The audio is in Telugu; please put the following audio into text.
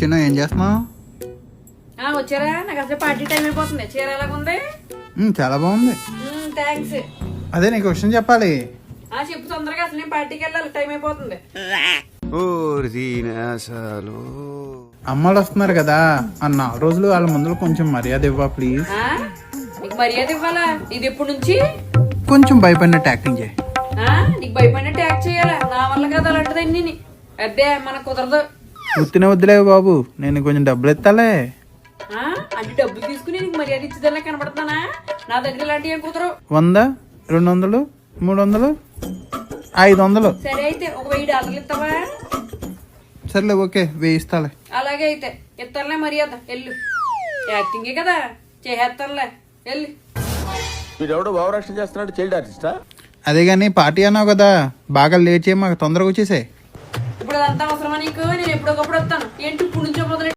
చిన్న ఏం చేస్తున్నావు? వచ్చారా? నాకు అసలు పార్టీ టైం అయిపోతుంది. చీర ఎలాగుంది? చాలా బాగుంది. థ్యాంక్స్. అదే నీకు విషయం చెప్పాలి. చెప్పు తొందరగా, అసలు నేను పార్టీకి వెళ్ళాలి, టైం అయిపోతుంది. అమ్మాళ్ళు వస్తున్నారు కదా అన్న 4 రోజులు వాళ్ళ ముందు కొంచెం మర్యాద ఇవ్వా ప్లీజ్. నీకు మర్యాద ఇవ్వాలా? ఇది ఎప్పటి నుంచి? కొంచెం భయపడినట్టు యాక్టింగ్ చేయి. నీకు భయపడినట్టు యాక్ట్ చేయాలా? నా వల్ల కదా అలాంటిదండి. అదే మనకు కుదరదు. ఉత్తినే వద్దులేవు బాబు, నేను కొంచెం డబ్బులు ఇస్తాలే. అంటే డబ్బులు తీసుకుని నీకు మర్యాద ఇచ్చేదానిలా కనబడుతున్నానా? నా దగ్గర ఇలాంటివి ఏం కుదరవు. 100, 200, 300, 500. సరే అయితే ఒక $1000 ఇస్తావా? సర్లే ఓకే, 1000 ఇస్తాలే. అలాగే అయితే ఇస్తానులే, మర్యాద వెళ్ళు. యాక్టింగే కదా, చేసేస్తానులే, వెళ్ళి. వీడెవడో భావరక్షణ చేస్తున్నాడు, చైల్డ్ ఆర్టిస్టా? అదే గాని పార్టీ అన్నావు కదా, బాగా లేట్ చేయి, మాకు తొందరగా వచ్చేసాయి. ఇప్పుడు అదంతా అవసరమా నీకు? నేను ఎప్పుడొకప్పుడు వస్తాను. ఏంటి ఇప్పుడు నుంచి